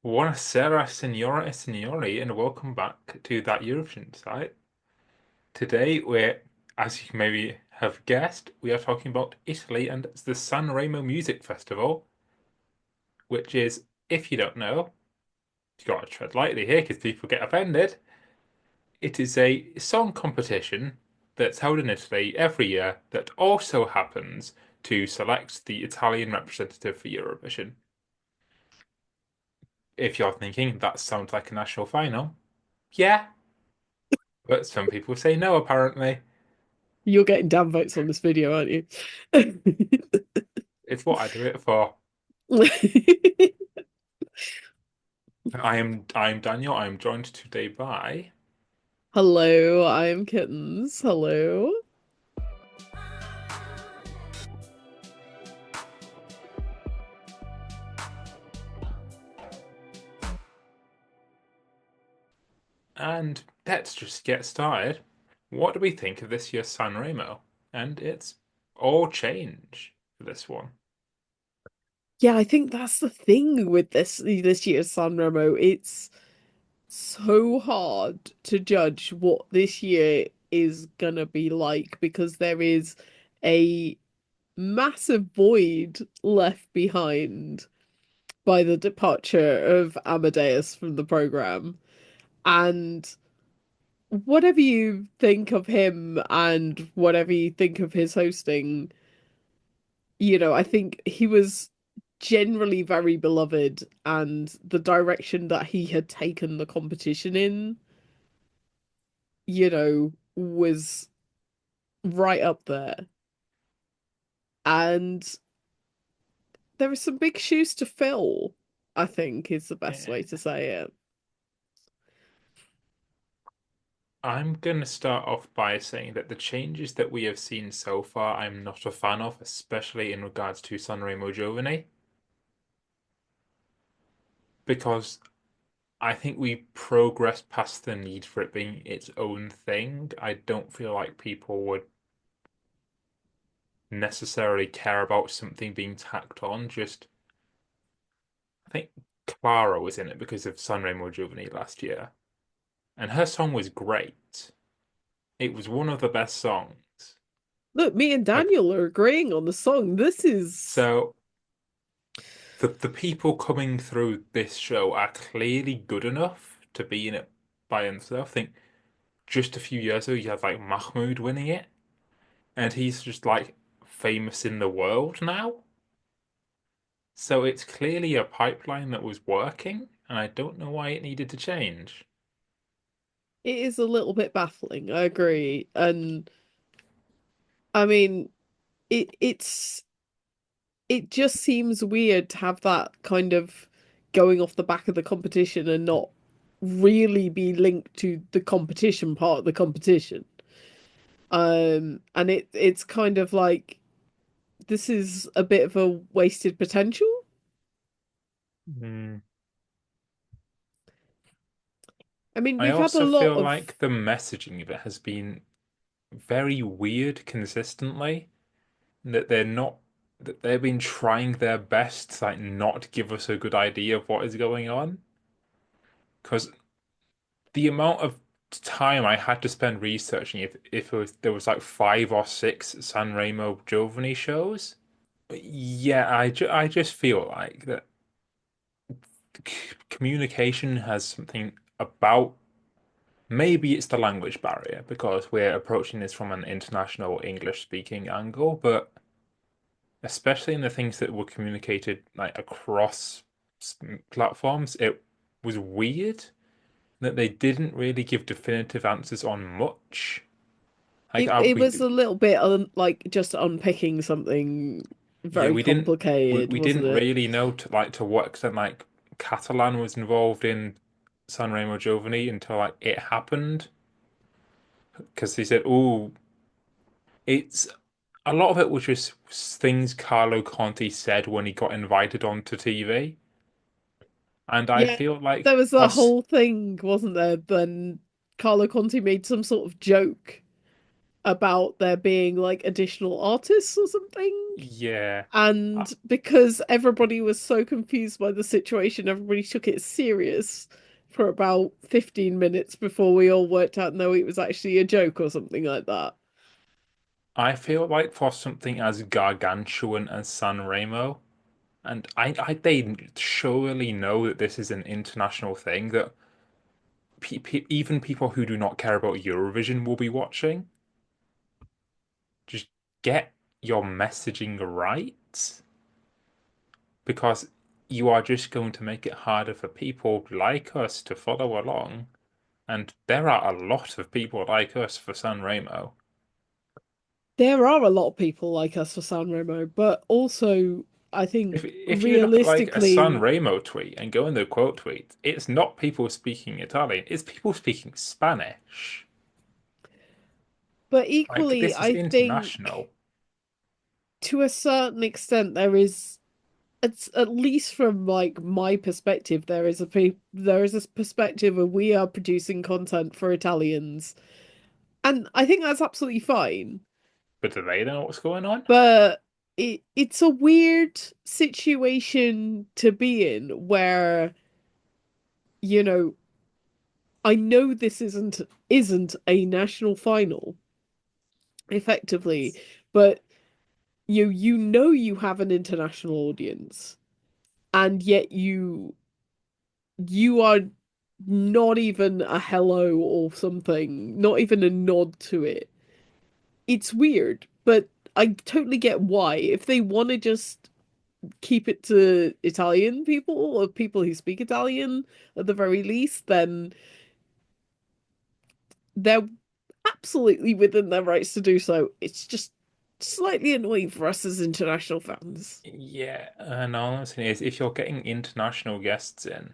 Buonasera, signora e signori, and welcome back to that Eurovision site. Today, as you maybe have guessed, we are talking about Italy and the Sanremo Music Festival, which is, if you don't know, you gotta tread lightly here because people get offended. It is a song competition that's held in Italy every year that also happens to select the Italian representative for Eurovision. If you're thinking that sounds like a national final, yeah, but some people say no, apparently. You're getting damn votes on this video, aren't you? It's what I do it for. I'm Daniel. I'm joined today by, Hello, I'm Kittens. Hello. and let's just get started. What do we think of this year's Sanremo? And it's all change for this one. Yeah, I think that's the thing with this year's Sanremo. It's so hard to judge what this year is gonna be like because there is a massive void left behind by the departure of Amadeus from the program. And whatever you think of him and whatever you think of his hosting, I think he was generally very beloved, and the direction that he had taken the competition in, was right up there. And there are some big shoes to fill, I think is the best way Yeah. to say it. I'm going to start off by saying that the changes that we have seen so far, I'm not a fan of, especially in regards to Sanremo Giovani, because I think we progressed past the need for it being its own thing. I don't feel like people would necessarily care about something being tacked on. Just, I think Clara was in it because of Sanremo Giovanni last year, and her song was great. It was one of the best songs. Look, me and Like, Daniel are agreeing on the song. This is so the people coming through this show are clearly good enough to be in it by themselves. I think just a few years ago you had like Mahmoud winning it, and he's just like famous in the world now. So it's clearly a pipeline that was working, and I don't know why it needed to change. it is a little bit baffling, I agree. And I mean, it's it just seems weird to have that kind of going off the back of the competition and not really be linked to the competition part of the competition. And it's kind of like this is a bit of a wasted potential. Hmm. I mean, I we've had a also lot feel of like the messaging of it has been very weird consistently. That they've been trying their best to like not give us a good idea of what is going on. Because the amount of time I had to spend researching if there was like five or six Sanremo Giovanni shows. Yeah, I just feel like that communication has something about maybe it's the language barrier because we're approaching this from an international English speaking angle, but especially in the things that were communicated like across platforms, it was weird that they didn't really give definitive answers on much. Like it was a little bit like just unpicking something yeah, very complicated, we wasn't didn't it? really know to to what extent like Catalan was involved in Sanremo Giovanni until like it happened because they said, "Oh, it's a lot of it was just things Carlo Conti said when he got invited onto TV." And I Yeah, feel like there was a whole thing, wasn't there? Then Carlo Conti made some sort of joke about there being like additional artists or something. Yeah. And because everybody was so confused by the situation, everybody took it serious for about 15 minutes before we all worked out no, it was actually a joke or something like that. I feel like for something as gargantuan as Sanremo, and they surely know that this is an international thing that even people who do not care about Eurovision will be watching. Just get your messaging right, because you are just going to make it harder for people like us to follow along. And there are a lot of people like us for Sanremo. There are a lot of people like us for Sanremo, but also I think If you look at like a realistically, Sanremo tweet and go in the quote tweet, it's not people speaking Italian, it's people speaking Spanish. but Like equally, this is I think international. to a certain extent there is it's at least from like my perspective there is this perspective of we are producing content for Italians, and I think that's absolutely fine. But do they know what's going on? But it's a weird situation to be in where, you know, I know this isn't a national final effectively, but you know you have an international audience, and yet you are not even a hello or something, not even a nod to it. It's weird, but I totally get why. If they want to just keep it to Italian people or people who speak Italian at the very least, then they're absolutely within their rights to do so. It's just slightly annoying for us as international fans. Yeah, and all I'm saying is if you're getting international guests in,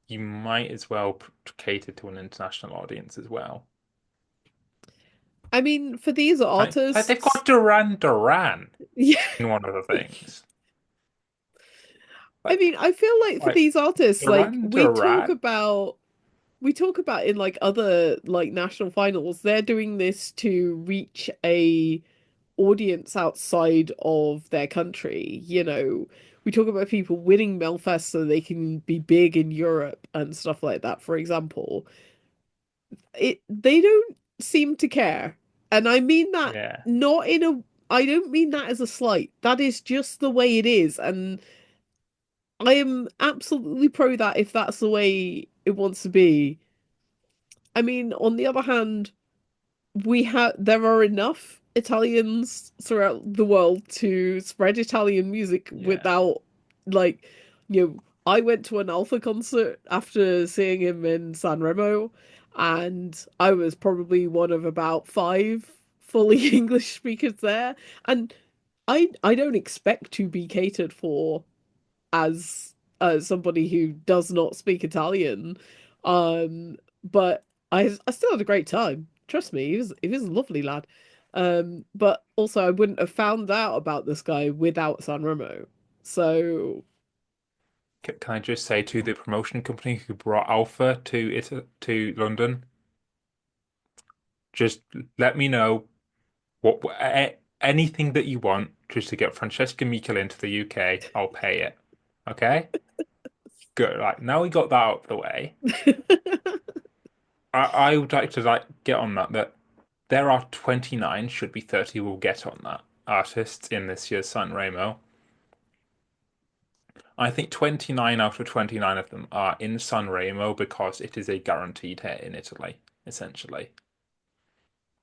you might as well cater to an international audience as well. I mean, for these Like they've artists, got Duran yeah, in one of the things. I mean, Like I feel like for like these artists, like Duran. we talk about in like other like national finals, they're doing this to reach a audience outside of their country. We talk about people winning Melfest so they can be big in Europe and stuff like that, for example. They don't seem to care. And I mean that Yeah. not in a I don't mean that as a slight. That is just the way it is. And I am absolutely pro that if that's the way it wants to be. I mean, on the other hand, there are enough Italians throughout the world to spread Italian music Yeah. without like I went to an Alpha concert after seeing him in Sanremo, and I was probably one of about five fully English speakers there, and I don't expect to be catered for as somebody who does not speak Italian. But I still had a great time. Trust me, he was a lovely lad. But also I wouldn't have found out about this guy without Sanremo. So Can I just say to the promotion company who brought Alpha to London, just let me know anything that you want just to get Francesca Mikkel into the UK. I'll pay it. Okay? Good. Right, now we got that out of the way. I would like to get on that there are 29, should be 30 will get on that artists in this year's Sanremo. I think 29 out of 29 of them are in Sanremo because it is a guaranteed hit in Italy, essentially.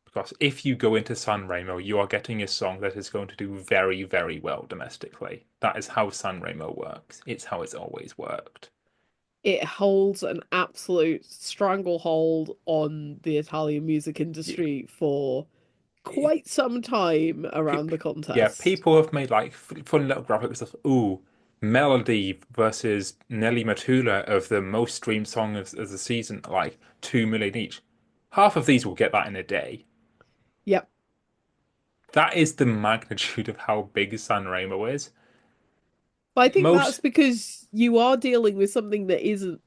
Because if you go into Sanremo, you are getting a song that is going to do very, very well domestically. That is how Sanremo works. It's how it's always worked. it holds an absolute stranglehold on the Italian music Yeah. industry for It, quite some time pe- around the yeah, contest. people have made like fun little graphics of, ooh, Melody versus Nelly Matula of the most streamed song of the season, like 2 million each. Half of these will get that in a day. Yep. That is the magnitude of how big Sanremo is. But I think that's Most, because you are dealing with something that isn't.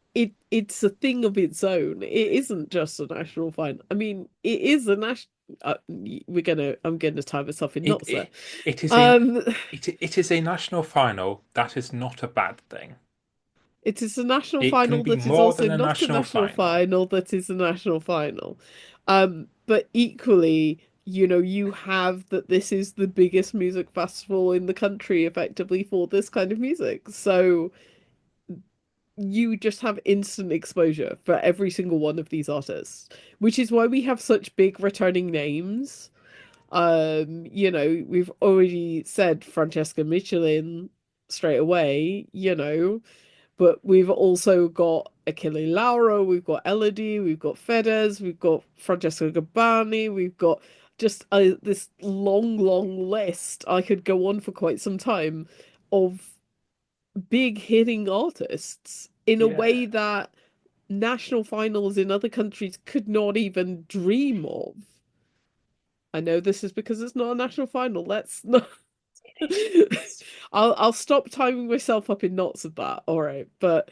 it's a thing of its own. It isn't just a national final. I mean, it is a national. I'm gonna tie myself in It knots there. it it is a Um, it is a national final. That is not a bad thing. it is a national It can final be that is more also than a not a national national final. final that is a national final. But equally, you have that this is the biggest music festival in the country, effectively for this kind of music. So you just have instant exposure for every single one of these artists, which is why we have such big returning names. We've already said Francesca Michelin straight away, but we've also got Achille Lauro, we've got Elodie, we've got Fedez, we've got Francesco Gabbani, we've got just this long, long list. I could go on for quite some time of big hitting artists in a Yeah. way that national finals in other countries could not even dream of. I know this is because it's not a national final. Let's not. I'll stop timing myself up in knots of that. All right, but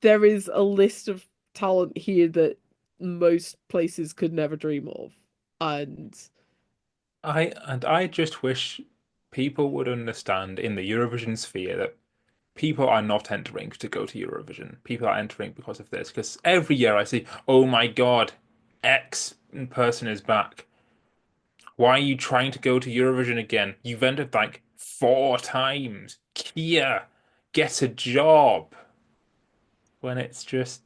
there is a list of talent here that most places could never dream of, and I just wish people would understand in the Eurovision sphere that people are not entering to go to Eurovision. People are entering because of this. Because every year I see, oh my God, X person is back. Why are you trying to go to Eurovision again? You've entered like 4 times. Kia, get a job. When it's just,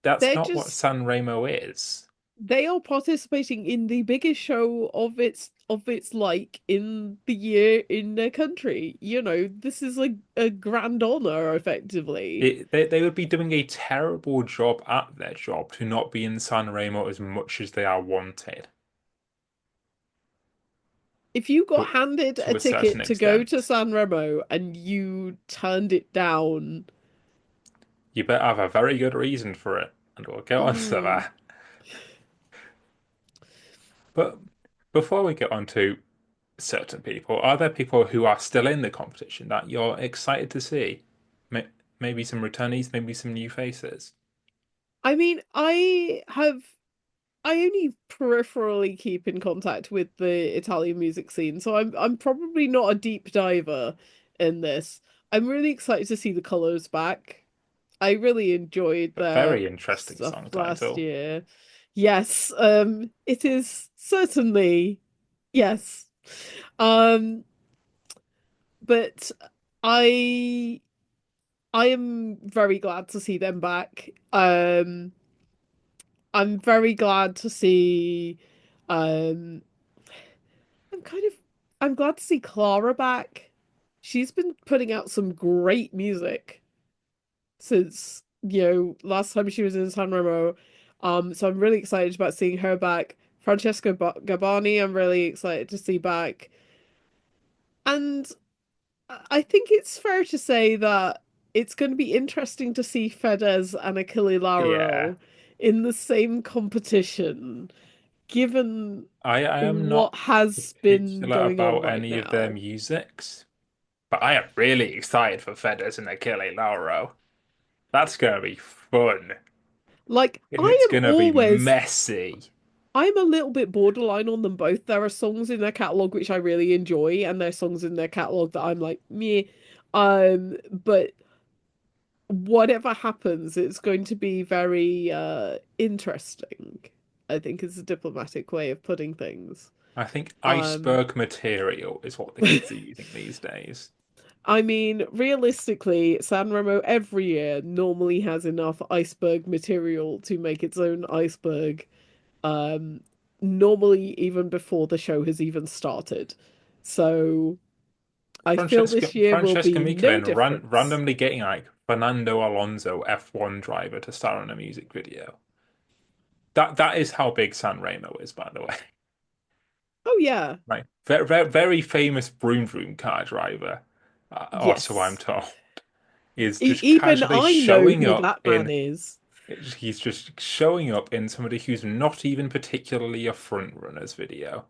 that's they're not what just Sanremo is. they are participating in the biggest show of its like in the year in their country. This is like a grand honor, effectively. They would be doing a terrible job at their job to not be in Sanremo as much as they are wanted If you got to handed a to a certain ticket to go to extent. Sanremo and you turned it down, You better have a very good reason for it, and we'll get on to mm, that. But before we get on to certain people, are there people who are still in the competition that you're excited to see? May- Maybe some returnees, maybe some new faces. I mean, I only peripherally keep in contact with the Italian music scene, so I'm probably not a deep diver in this. I'm really excited to see the Colours back. I really enjoyed But their very interesting stuff song last title. year. Yes, it is certainly yes. Um, but I I am very glad to see them back. I'm very glad to see um I'm kind of I'm glad to see Clara back. She's been putting out some great music since, last time she was in Sanremo. So I'm really excited about seeing her back. Francesco Gabbani, I'm really excited to see back. And I think it's fair to say that it's going to be interesting to see Fedez and Achille Yeah, Lauro in the same competition, given I am what not has been particular going on about right any of their now. musics, but I am really excited for Fedez and Achille Lauro. That's gonna be fun, Like, and it's gonna be always messy. I'm a little bit borderline on them both. There are songs in their catalog which I really enjoy, and there are songs in their catalog that I'm like, meh. But whatever happens, it's going to be very interesting. I think is a diplomatic way of putting things. I think Um, iceberg material is what the kids are using these days. I mean, realistically, Sanremo every year normally has enough iceberg material to make its own iceberg. Um, Normally even before the show has even started. So I feel this year will Francesca be no Michelin difference. randomly getting like Fernando Alonso F1 driver to star in a music video. That is how big Sanremo is, by the way. Oh yeah. Like very famous broom broom car driver, or so I'm Yes. told, is just Even casually I know showing who up that man in. is. He's just showing up in somebody who's not even particularly a front runner's video.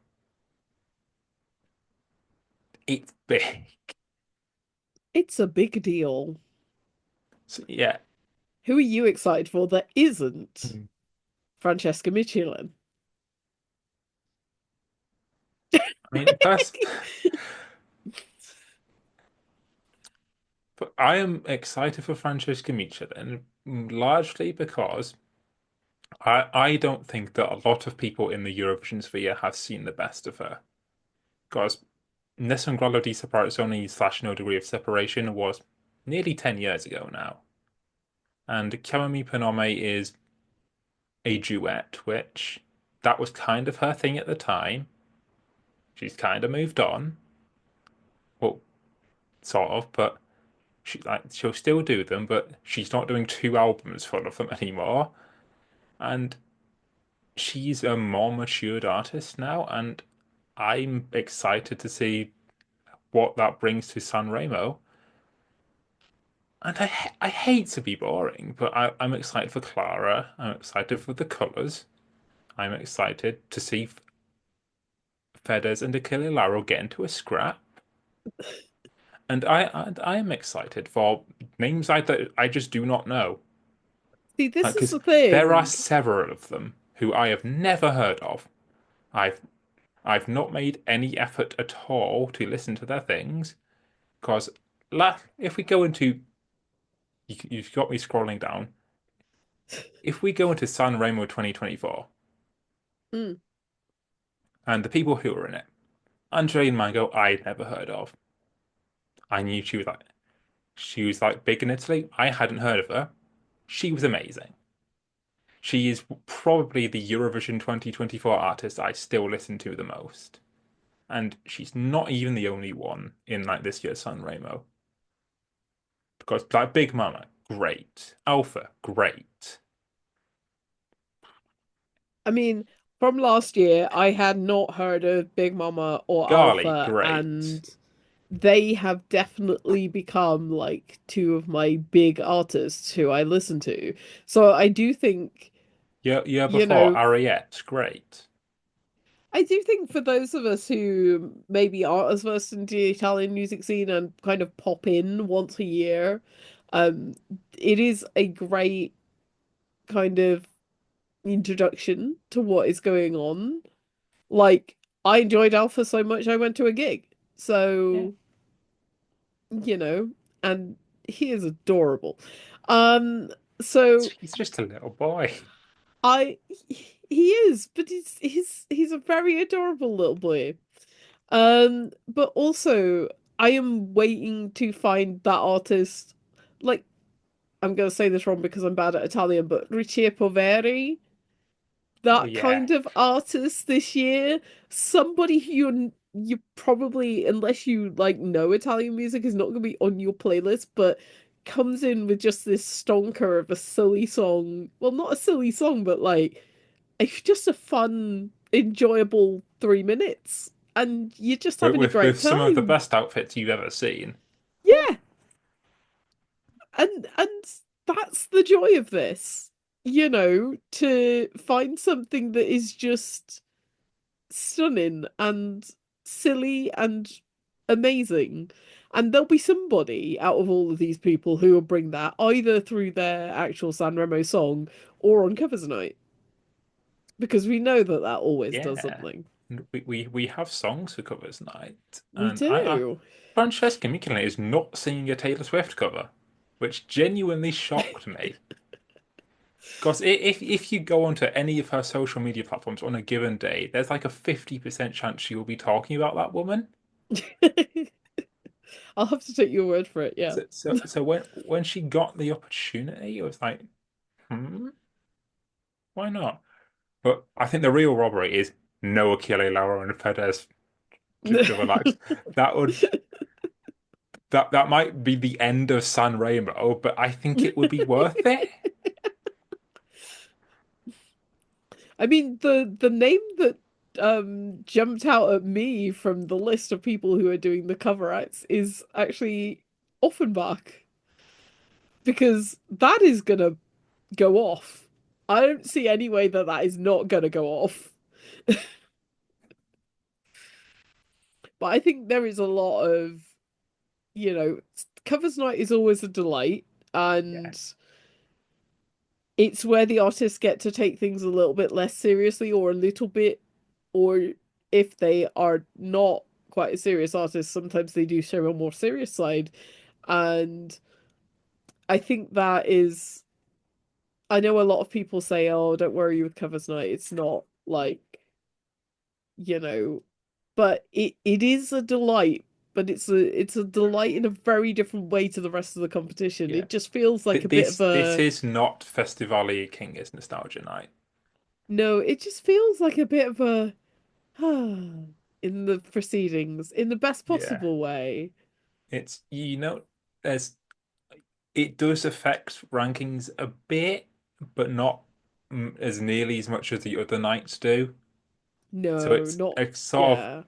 It's big. It's a big deal. So, yeah. Who are you excited for that isn't Mm. Francesca Michelin? I mean, but I am excited for Francesca Michelin largely because I don't think that a lot of people in the Eurovision sphere have seen the best of her. Because Nessun Grado di Separazione slash No Degree of Separation was nearly 10 years ago now. And Chiamami per Nome is a duet, which that was kind of her thing at the time. She's kind of moved on. Well, sort of, but she'll still do them, but she's not doing two albums full of them anymore. And she's a more matured artist now, and I'm excited to see what that brings to Sanremo. And I hate to be boring, but I'm excited for Clara. I'm excited for the colours. I'm excited to see Fedez and Achille Lauro get into a scrap. And I am excited for names that I just do not know. See, this is Because the there are thing. several of them who I have never heard of. I've I've not made any effort at all to listen to their things. Because if we go into you've got me scrolling down. If we go into Sanremo 2024 Mm. and the people who are in it, Angeline Mango, I'd never heard of. I knew she was like big in Italy. I hadn't heard of her. She was amazing. She is probably the Eurovision 2024 artist I still listen to the most. And she's not even the only one in like this year's Sanremo. Because like Big Mama, great. Alpha, great. I mean, from last year, I had not heard of Big Mama or Gali, Alpha, great. and they have definitely become like two of my big artists who I listen to. So I do think, Year you before, know, Ariette, great. I do think for those of us who maybe aren't as versed into the Italian music scene and kind of pop in once a year, um, it is a great kind of introduction to what is going on. Like, I enjoyed Alpha so much I went to a gig. Yeah. So, you know, and he is adorable. Um, so He's just a little boy. I he is, but he's a very adorable little boy. But also I am waiting to find that artist. Like, I'm gonna say this wrong because I'm bad at Italian, but Ricci Poveri, Oh that yeah. kind of artist this year, somebody who you probably, unless you like know Italian music, is not going to be on your playlist, but comes in with just this stonker of a silly song. Well, not a silly song, but like it's just a fun, enjoyable 3 minutes, and you're just With, having a with great with some of the time. best outfits you've ever seen. Yeah, and that's the joy of this, to find something that is just stunning and silly and amazing. And there'll be somebody out of all of these people who will bring that either through their actual Sanremo song or on covers night, because we know that that always does Yeah. something. And we have songs for covers night. We And I do. Francesca Michelin is not singing a Taylor Swift cover, which genuinely shocked me. Because if you go onto any of her social media platforms on a given day, there's like a 50% chance she will be talking about that woman. I'll have to take your word for it, yeah. So when she got the opportunity, it was like, why not? But I think the real robbery is no Achille Lauro and Fedez to relax. That would that might be the end of Sanremo, but I think it would be worth it. I mean, the name that jumped out at me from the list of people who are doing the cover acts is actually Offenbach, because that is gonna go off. I don't see any way that that is not gonna go off. But I think there is a lot of, covers night is always a delight. and Yeah. it's where the artists get to take things a little bit less seriously, or a little bit, or if they are not quite a serious artist, sometimes they do show a more serious side. And I think that is, I know a lot of people say, oh, don't worry with covers night. It's not like, you know, but it is a delight, but it's a delight in a very different way to the rest of the competition. Yeah. It just feels like a bit of This a is not Festivali King is Nostalgia Night. no, it just feels like a bit of a in the proceedings in the best Yeah. possible way. It's there's it does affect rankings a bit, but not as nearly as much as the other nights do. So No, it's not a sort of yeah.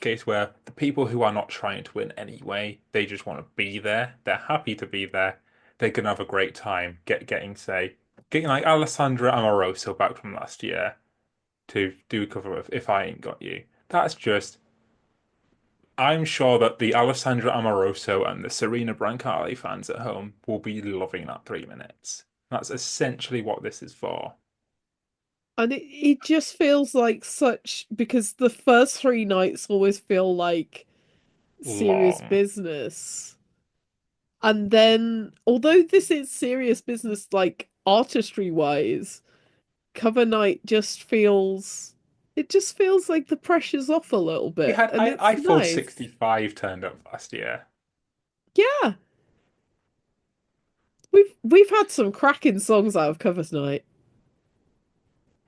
case where the people who are not trying to win anyway, they just want to be there. They're happy to be there. They're gonna have a great time getting like Alessandra Amoroso back from last year to do a cover of If I Ain't Got You. That's just I'm sure that the Alessandra Amoroso and the Serena Brancali fans at home will be loving that 3 minutes. That's essentially what this is for. And it just feels like such because the first three nights always feel like serious Long. business. And then although this is serious business like artistry wise, cover night just feels it just feels like the pressure's off a little We bit had and it's I thought nice. 65 turned up last year, Yeah, we've had some cracking songs out of covers night.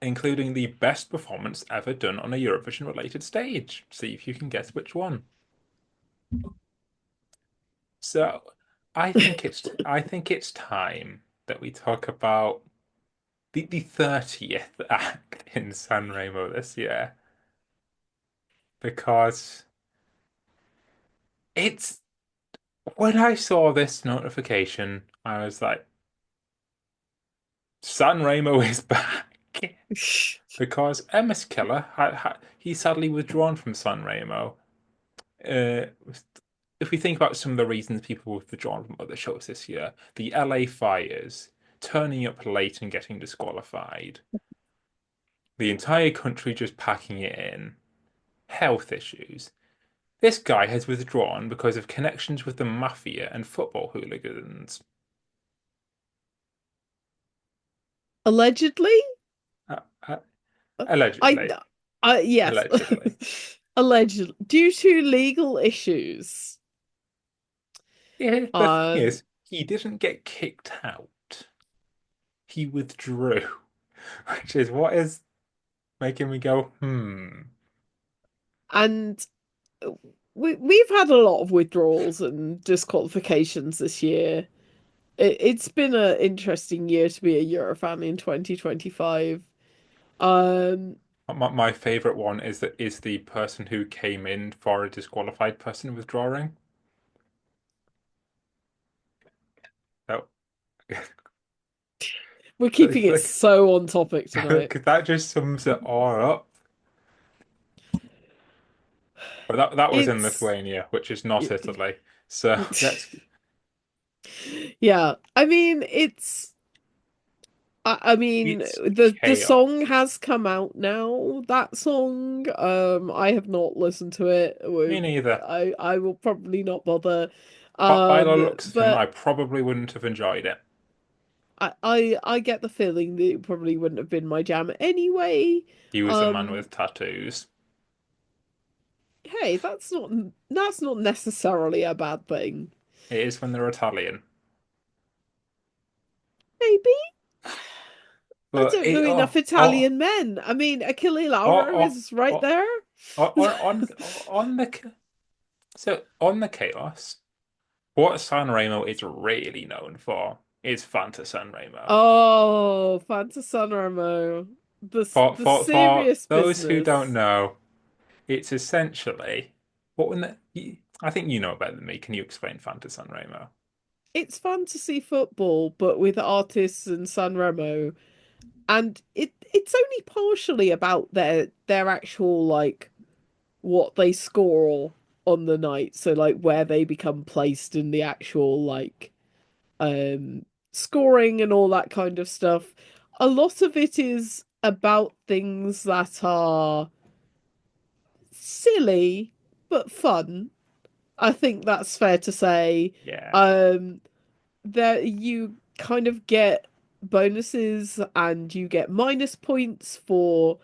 including the best performance ever done on a Eurovision related stage. See if you can guess which one. So, I think it's time that we talk about the 30th act in Sanremo this year because it's when I saw this notification, I was like, Sanremo is back. Because Emma's killer, he sadly withdrawn from Sanremo. Uh, if we think about some of the reasons people have withdrawn from other shows this year, the LA fires, turning up late and getting disqualified, the entire country just packing it in, health issues. This guy has withdrawn because of connections with the mafia and football hooligans. Allegedly? Uh, uh, I, allegedly. yes, Allegedly. allegedly, due to legal issues. Yeah, the thing Um, is, he didn't get kicked out. He withdrew, which is what is making me go, hmm. and we've had a lot of withdrawals and disqualifications this year. It's been an interesting year to be a Euro fan in 2025. Um, My favorite one is that is the person who came in for a disqualified person withdrawing. That, we're keeping it like, so on topic tonight. that just sums it all up. But that was in It's Lithuania, which is not Italy. So let's yeah. I mean, I mean, it's the song chaos. has come out now. That song, I have not listened to it. Me neither. I will probably not bother. But by the looks of him, I But probably wouldn't have enjoyed it. I get the feeling that it probably wouldn't have been my jam anyway. He was a man Um, with tattoos. hey, that's not necessarily a bad thing. It is when they're Italian. Maybe I But don't know enough Italian men. I mean, Achille Lauro oh, is right oh, there. on the so on the chaos, what Sanremo is really known for is FantaSanremo. Oh, FantaSanremo. The For serious those who don't business. know, it's essentially what when I think you know better than me. Can you explain FantaSanremo? It's fantasy football, but with artists and Sanremo. And it's only partially about their actual like what they score on the night. So like where they become placed in the actual like um, scoring and all that kind of stuff. A lot of it is about things that are silly but fun. I think that's fair to say. Yeah. Um, that you kind of get bonuses and you get minus points for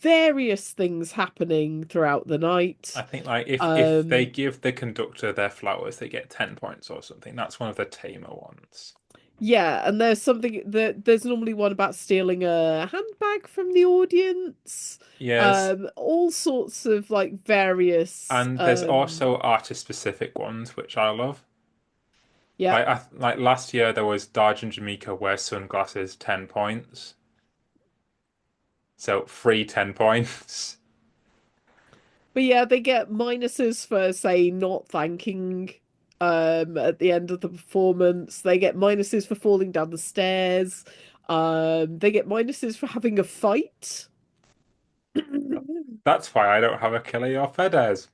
various things happening throughout the I night. think like if they Um, give the conductor their flowers, they get 10 points or something. That's one of the tamer ones. yeah, and there's something that there's normally one about stealing a handbag from the audience. Yes. All sorts of like various And there's also artist specific ones, which I love. yeah. Like last year there was Darj and Jamaica wear sunglasses, 10 points. So free 10 points. But yeah, they get minuses for say not thanking at the end of the performance. They get minuses for falling down the stairs. They get minuses for having a fight. That's why I don't have a Kelly or Fedez.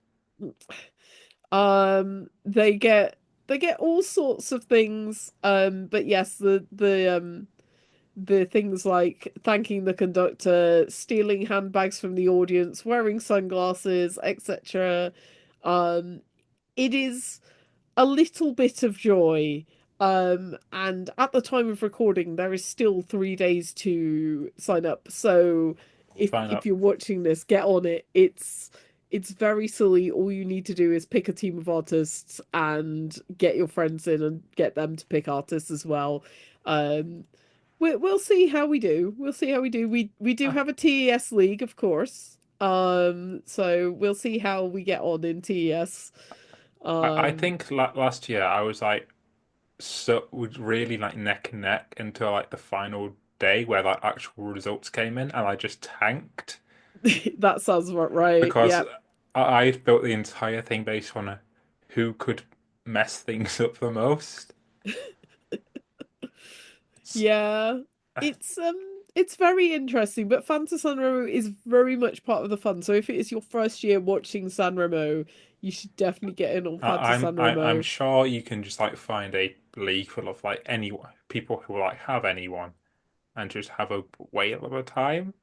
They get all sorts of things. But yes, the things like thanking the conductor, stealing handbags from the audience, wearing sunglasses, etc. Um, it is a little bit of joy. And at the time of recording, there is still 3 days to sign up. So Sign if up. you're watching this, get on it. It's very silly. All you need to do is pick a team of artists and get your friends in and get them to pick artists as well. Um, we'll see how we do. We'll see how we do. We do I, have a TES league, of course. So we'll see how we get on in TES. I Um, think last year I was like so was really like neck and neck until like the final day where like actual results came in and I just tanked that sounds about right. because Yeah. I built the entire thing based on who could mess things up the most. S- Yeah. It's very interesting, but FantaSanremo is very much part of the fun. So if it is your first year watching Sanremo, you should definitely get in on I'm FantaSanremo. sure you can just like find a league full of like anyone people who like have anyone and just have a whale of a time.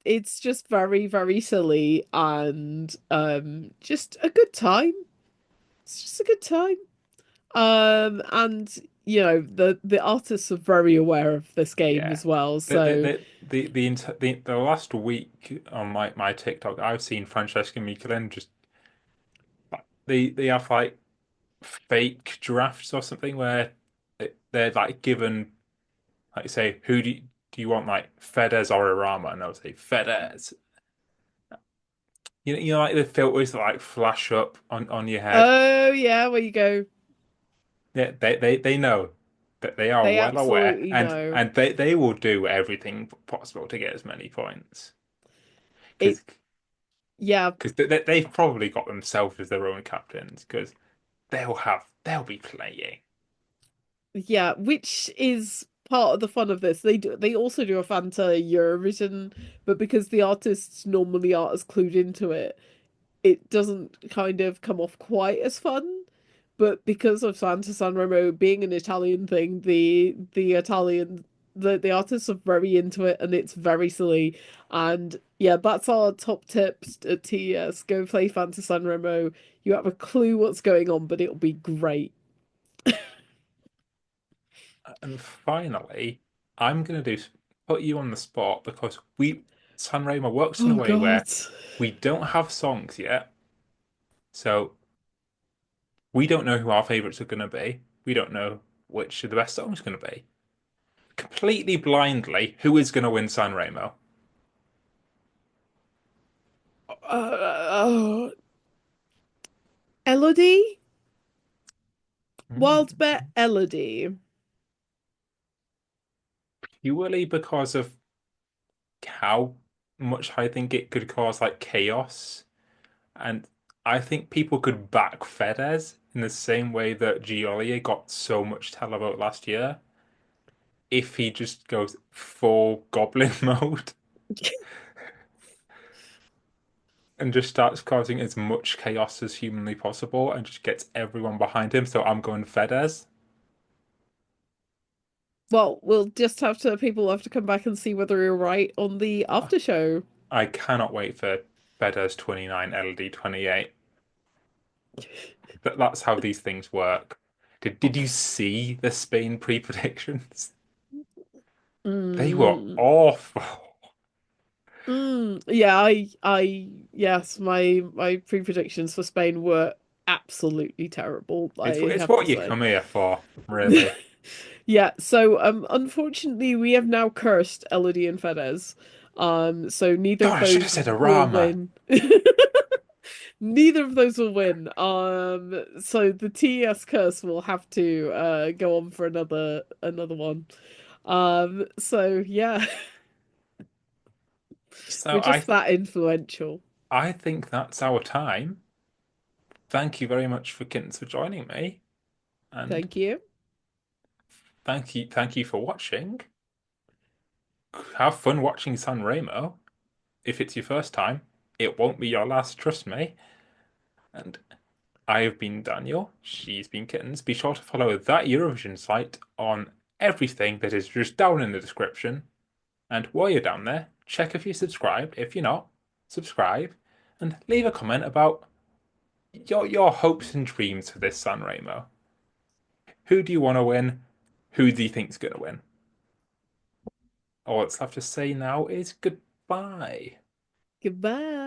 It's just very, very silly and just a good time. It's just a good time. And the artists are very aware of this game Yeah. as well. So The last week on my TikTok, I've seen Francesca Michelin just they have like fake drafts or something where they're like given like say do you want like Fedez or Arama and they'll say Fedez. You know like the filters that like flash up on your head. oh yeah, where you go. Yeah, they know that they are They well aware absolutely know. and they will do everything possible to get as many points It because yeah, they've probably got themselves as their own captains because they'll be playing. yeah, which is part of the fun of this. They also do a Fanta Eurovision, but because the artists normally aren't as clued into it, it doesn't kind of come off quite as fun. But because of Santa Sanremo being an Italian thing, the artists are very into it and it's very silly. And yeah, that's our top tips at TES. Go play Fanta Sanremo. You have a clue what's going on, but it'll be great. And finally, I'm gonna put you on the spot because we Sanremo works in a Oh way God. where we don't have songs yet, so we don't know who our favorites are gonna be. We don't know which the best song's gonna be. Completely blindly, who is gonna win Sanremo? Uh, Elodie? Hmm. Wild bet Elodie. Purely because of how much I think it could cause like chaos. And I think people could back Fedez in the same way that Giolier got so much televote last year if he just goes full goblin mode. and just starts causing as much chaos as humanly possible and just gets everyone behind him. So I'm going FedEs. Well, we'll just have to, people will have to come back and see whether you're right on the after show. I cannot wait for FedEs 29, LD 28. That's how these things work. Did you see the Spain pre-predictions? They were Mm. awful. Yeah, yes, my pre-predictions for Spain were absolutely terrible, I It's have to what you say. come here for, really. Yeah, so unfortunately we have now cursed Elodie and Fedez. So neither of God, I should have those said will Arama. win. Neither of those will win. So the TES curse will have to go on for another one. So yeah, So we're just that influential. I think that's our time. Thank you very much for Kittens for joining me, and Thank you. thank you for watching. Have fun watching Sanremo. If it's your first time, it won't be your last, trust me. And I have been Daniel. She's been Kittens. Be sure to follow that Eurovision site on everything that is just down in the description. And while you're down there, check if you're subscribed. If you're not, subscribe and leave a comment about your hopes and dreams for this Sanremo. Who do you want to win? Who do you think's going to win? All that's left to say now is goodbye. Goodbye.